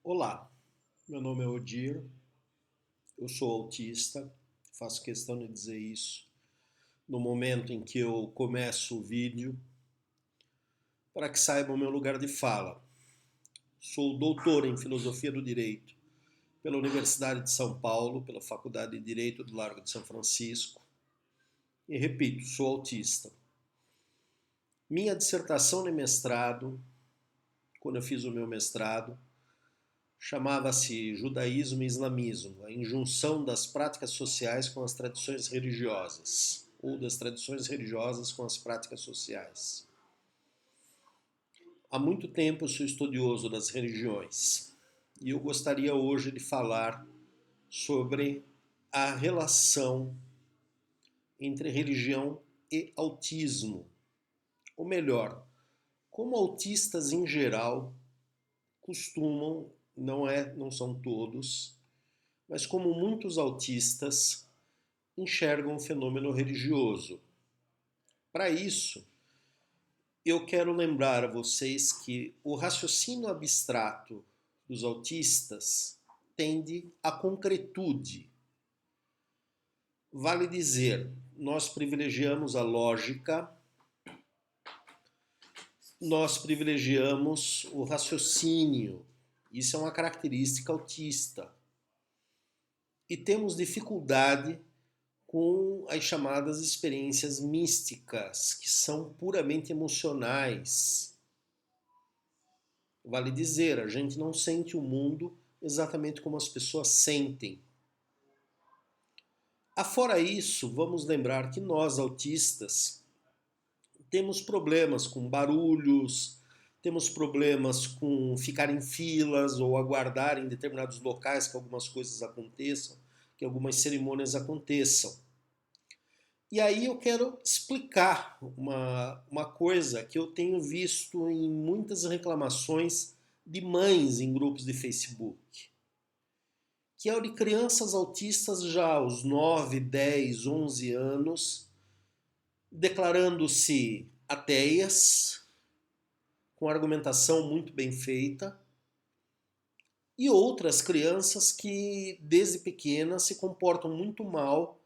Olá, meu nome é Odir, eu sou autista, faço questão de dizer isso no momento em que eu começo o vídeo, para que saibam o meu lugar de fala. Sou doutor em Filosofia do Direito pela Universidade de São Paulo, pela Faculdade de Direito do Largo de São Francisco, e repito, sou autista. Minha dissertação de mestrado, quando eu fiz o meu mestrado, chamava-se Judaísmo e Islamismo, a injunção das práticas sociais com as tradições religiosas, ou das tradições religiosas com as práticas sociais. Há muito tempo eu sou estudioso das religiões e eu gostaria hoje de falar sobre a relação entre religião e autismo. Ou melhor, como autistas em geral costumam, não são todos, mas como muitos autistas enxergam o fenômeno religioso. Para isso, eu quero lembrar a vocês que o raciocínio abstrato dos autistas tende à concretude. Vale dizer, nós privilegiamos a lógica, nós privilegiamos o raciocínio. Isso é uma característica autista. E temos dificuldade com as chamadas experiências místicas, que são puramente emocionais. Vale dizer, a gente não sente o mundo exatamente como as pessoas sentem. Afora isso, vamos lembrar que nós, autistas, temos problemas com barulhos, temos problemas com ficar em filas ou aguardar em determinados locais que algumas coisas aconteçam, que algumas cerimônias aconteçam. E aí eu quero explicar uma coisa que eu tenho visto em muitas reclamações de mães em grupos de Facebook, que é o de crianças autistas já aos 9, 10, 11 anos, declarando-se ateias, com argumentação muito bem feita, e outras crianças que desde pequenas se comportam muito mal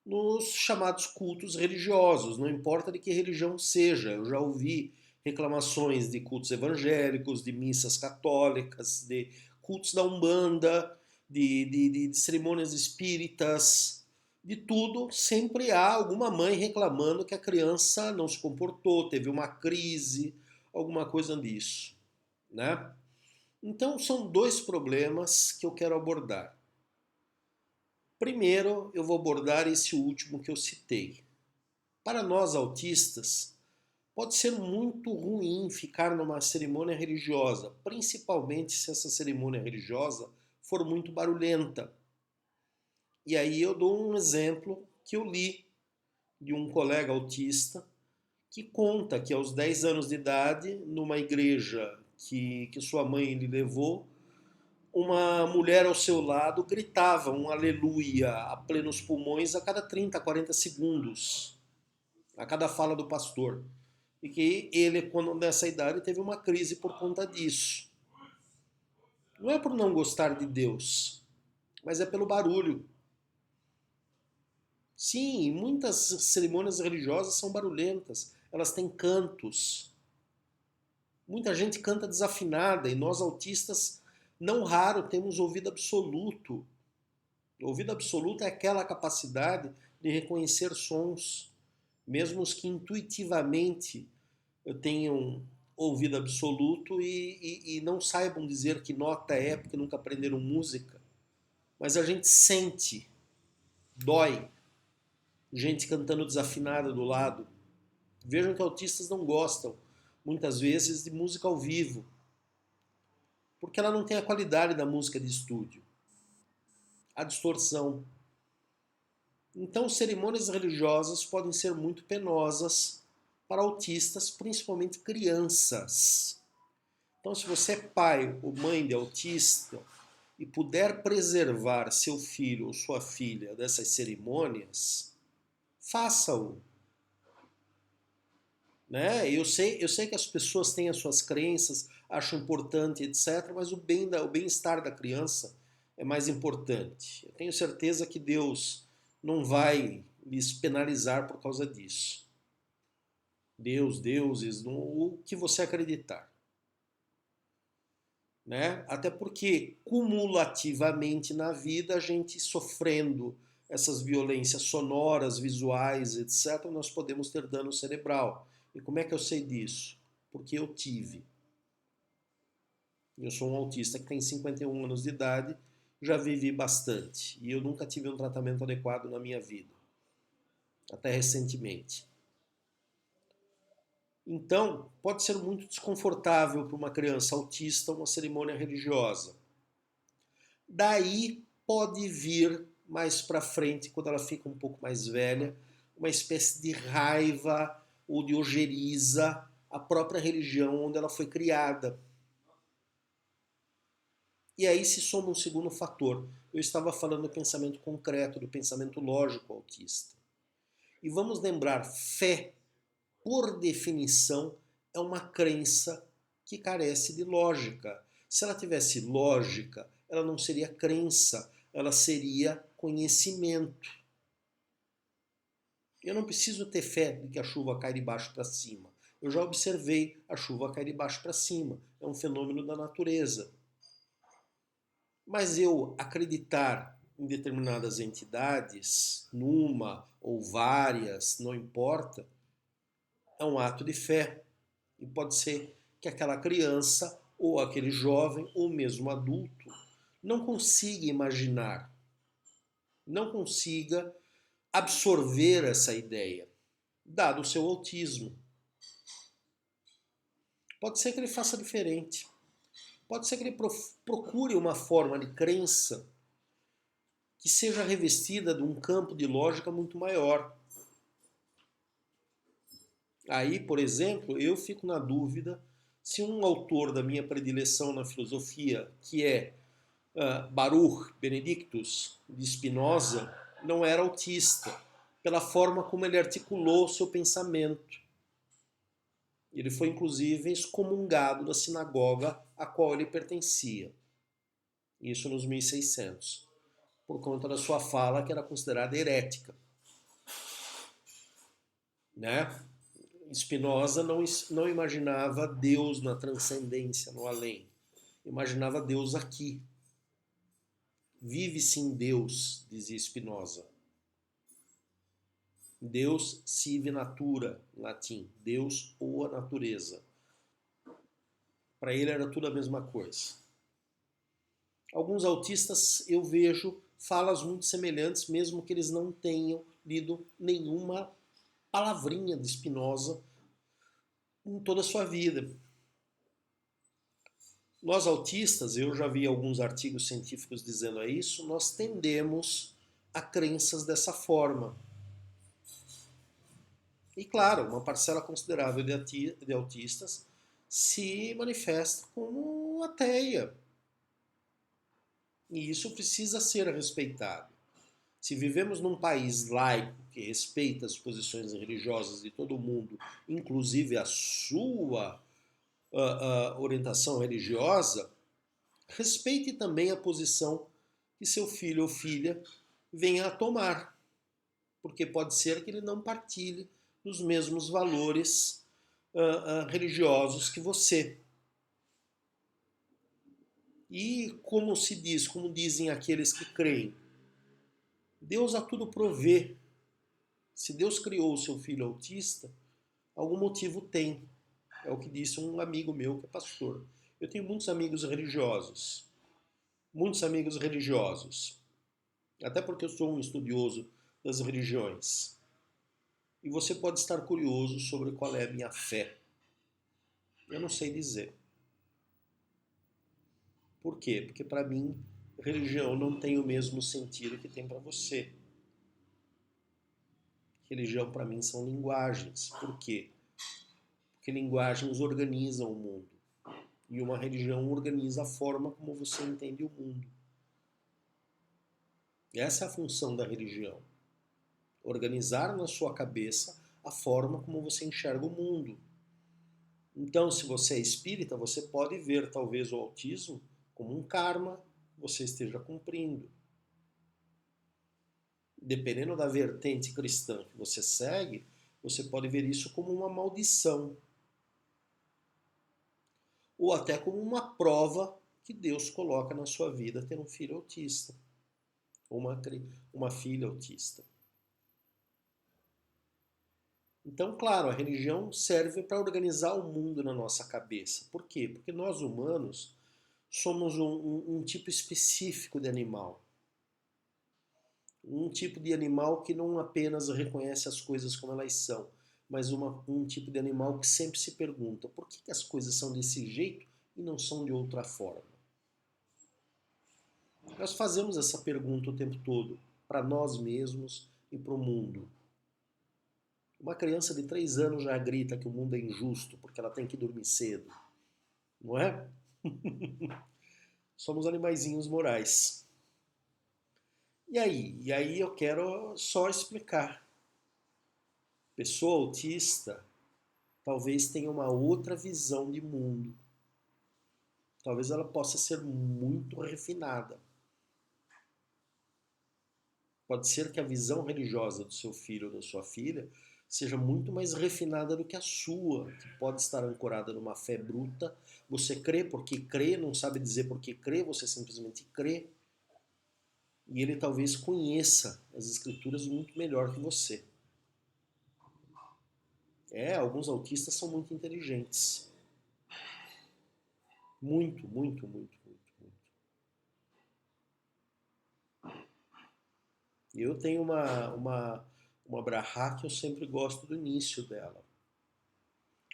nos chamados cultos religiosos, não importa de que religião seja. Eu já ouvi reclamações de cultos evangélicos, de missas católicas, de cultos da Umbanda, de cerimônias espíritas, de tudo. Sempre há alguma mãe reclamando que a criança não se comportou, teve uma crise, alguma coisa disso, né? Então são dois problemas que eu quero abordar. Primeiro, eu vou abordar esse último que eu citei. Para nós autistas, pode ser muito ruim ficar numa cerimônia religiosa, principalmente se essa cerimônia religiosa for muito barulhenta. E aí eu dou um exemplo que eu li de um colega autista que conta que aos 10 anos de idade, numa igreja que sua mãe lhe levou, uma mulher ao seu lado gritava um aleluia a plenos pulmões a cada 30, 40 segundos, a cada fala do pastor. E que ele, quando nessa idade, teve uma crise por conta disso. Não é por não gostar de Deus, mas é pelo barulho. Sim, muitas cerimônias religiosas são barulhentas, elas têm cantos. Muita gente canta desafinada e nós autistas, não raro, temos ouvido absoluto. Ouvido absoluto é aquela capacidade de reconhecer sons, mesmo os que intuitivamente tenham ouvido absoluto e não saibam dizer que nota é, porque nunca aprenderam música. Mas a gente sente, dói, gente cantando desafinada do lado. Vejam que autistas não gostam, muitas vezes, de música ao vivo, porque ela não tem a qualidade da música de estúdio. A distorção. Então, cerimônias religiosas podem ser muito penosas para autistas, principalmente crianças. Então, se você é pai ou mãe de autista e puder preservar seu filho ou sua filha dessas cerimônias, faça-o. Né? Eu sei que as pessoas têm as suas crenças, acho importante, etc., mas o bem-estar da criança é mais importante. Eu tenho certeza que Deus não vai lhes penalizar por causa disso. Deus, deuses, o que você acreditar. Né? Até porque, cumulativamente na vida, a gente sofrendo essas violências sonoras, visuais, etc., nós podemos ter dano cerebral. E como é que eu sei disso? Porque eu tive. Eu sou um autista que tem 51 anos de idade, já vivi bastante. E eu nunca tive um tratamento adequado na minha vida. Até recentemente. Então, pode ser muito desconfortável para uma criança autista uma cerimônia religiosa. Daí pode vir mais para frente, quando ela fica um pouco mais velha, uma espécie de raiva ou de ojeriza à própria religião onde ela foi criada. E aí se soma um segundo fator. Eu estava falando do pensamento concreto, do pensamento lógico autista. E vamos lembrar, fé, por definição, é uma crença que carece de lógica. Se ela tivesse lógica, ela não seria crença, ela seria conhecimento. Eu não preciso ter fé de que a chuva cai de baixo para cima. Eu já observei a chuva cair de baixo para cima. É um fenômeno da natureza. Mas eu acreditar em determinadas entidades, numa ou várias, não importa, é um ato de fé. E pode ser que aquela criança, ou aquele jovem, ou mesmo adulto, não consiga imaginar, não consiga absorver essa ideia, dado o seu autismo. Pode ser que ele faça diferente. Pode ser que ele procure uma forma de crença que seja revestida de um campo de lógica muito maior. Aí, por exemplo, eu fico na dúvida se um autor da minha predileção na filosofia, que é Baruch Benedictus, de Spinoza, não era autista, pela forma como ele articulou seu pensamento. Ele foi, inclusive, excomungado da sinagoga a qual ele pertencia. Isso nos 1600, por conta da sua fala que era considerada herética. Né? Spinoza não imaginava Deus na transcendência, no além. Imaginava Deus aqui. Vive-se em Deus, dizia Spinoza. Deus sive natura, em latim. Deus ou a natureza. Para ele era tudo a mesma coisa. Alguns autistas eu vejo falas muito semelhantes, mesmo que eles não tenham lido nenhuma palavrinha de Spinoza em toda a sua vida. Nós autistas, eu já vi alguns artigos científicos dizendo isso, nós tendemos a crenças dessa forma. E claro, uma parcela considerável de autistas se manifesta como ateia. E isso precisa ser respeitado. Se vivemos num país laico que respeita as posições religiosas de todo mundo, inclusive a sua orientação religiosa, respeite também a posição que seu filho ou filha venha a tomar, porque pode ser que ele não partilhe dos mesmos valores religiosos que você. E como se diz, como dizem aqueles que creem, Deus a tudo provê. Se Deus criou o seu filho autista, algum motivo tem. É o que disse um amigo meu que é pastor. Eu tenho muitos amigos religiosos. Muitos amigos religiosos. Até porque eu sou um estudioso das religiões. E você pode estar curioso sobre qual é a minha fé. Eu não sei dizer. Por quê? Porque para mim, religião não tem o mesmo sentido que tem para você. Religião para mim são linguagens. Por quê? Porque linguagens organizam o mundo. E uma religião organiza a forma como você entende o mundo. Essa é a função da religião. Organizar na sua cabeça a forma como você enxerga o mundo. Então, se você é espírita, você pode ver talvez o autismo como um karma que você esteja cumprindo. Dependendo da vertente cristã que você segue, você pode ver isso como uma maldição. Ou até como uma prova que Deus coloca na sua vida ter um filho autista. Ou uma filha autista. Então, claro, a religião serve para organizar o mundo na nossa cabeça. Por quê? Porque nós humanos somos um tipo específico de animal. Um tipo de animal que não apenas reconhece as coisas como elas são, mas um tipo de animal que sempre se pergunta por que as coisas são desse jeito e não são de outra forma. Nós fazemos essa pergunta o tempo todo, para nós mesmos e para o mundo. Uma criança de 3 anos já grita que o mundo é injusto porque ela tem que dormir cedo, não é? Somos animaizinhos morais. E aí? E aí eu quero só explicar. Pessoa autista talvez tenha uma outra visão de mundo. Talvez ela possa ser muito refinada. Pode ser que a visão religiosa do seu filho ou da sua filha seja muito mais refinada do que a sua, que pode estar ancorada numa fé bruta. Você crê porque crê, não sabe dizer por que crê, você simplesmente crê. E ele talvez conheça as escrituras muito melhor que você. Alguns autistas são muito inteligentes. Muito, muito, muito, muito, muito. Eu tenho uma brahá que eu sempre gosto do início dela.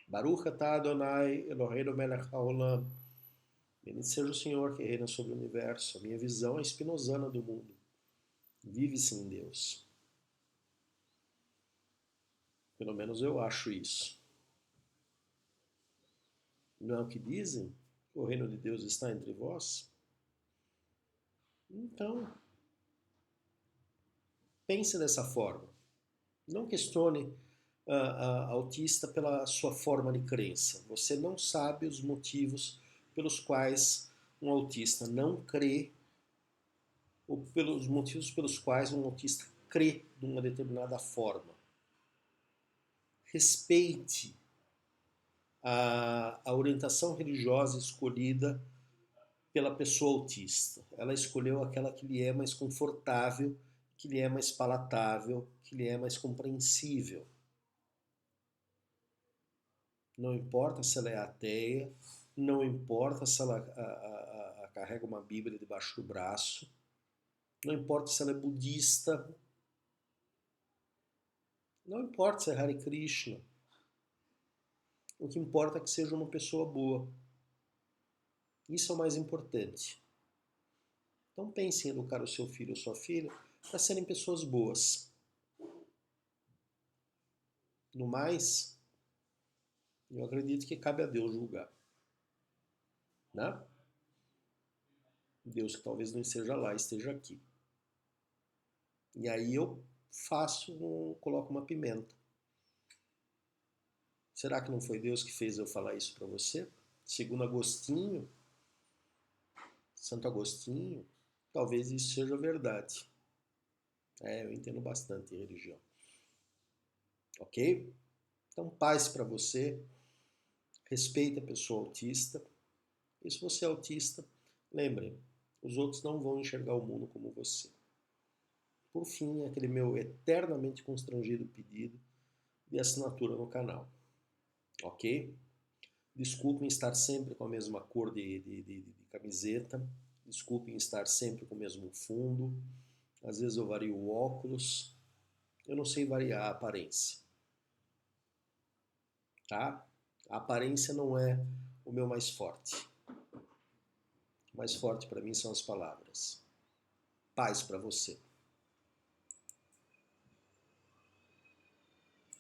Baruch atah Adonai Eloheinu melech haolam. Bendito seja o Senhor que reina sobre o universo. A minha visão é espinosana do mundo. Vive-se em Deus. Pelo menos eu acho isso. Não é o que dizem? O reino de Deus está entre vós? Então, pense dessa forma. Não questione a autista pela sua forma de crença. Você não sabe os motivos pelos quais um autista não crê ou pelos motivos pelos quais um autista crê de uma determinada forma. Respeite a orientação religiosa escolhida pela pessoa autista. Ela escolheu aquela que lhe é mais confortável, que lhe é mais palatável, que lhe é mais compreensível. Não importa se ela é ateia, não importa se ela carrega uma Bíblia debaixo do braço, não importa se ela é budista, não importa se é Hare Krishna. O que importa é que seja uma pessoa boa. Isso é o mais importante. Então pense em educar o seu filho ou sua filha para serem pessoas boas. No mais, eu acredito que cabe a Deus julgar. Né? Deus que talvez não esteja lá, esteja aqui. E aí eu coloco uma pimenta. Será que não foi Deus que fez eu falar isso para você? Segundo Agostinho, Santo Agostinho, talvez isso seja verdade. Eu entendo bastante em religião. Ok? Então, paz para você. Respeite a pessoa autista. E se você é autista, lembre, os outros não vão enxergar o mundo como você. Por fim, aquele meu eternamente constrangido pedido de assinatura no canal. Ok? Desculpem estar sempre com a mesma cor de camiseta. Desculpem estar sempre com o mesmo fundo. Às vezes eu vario o óculos. Eu não sei variar a aparência. Tá? A aparência não é o meu mais forte. O mais forte para mim são as palavras. Paz para você.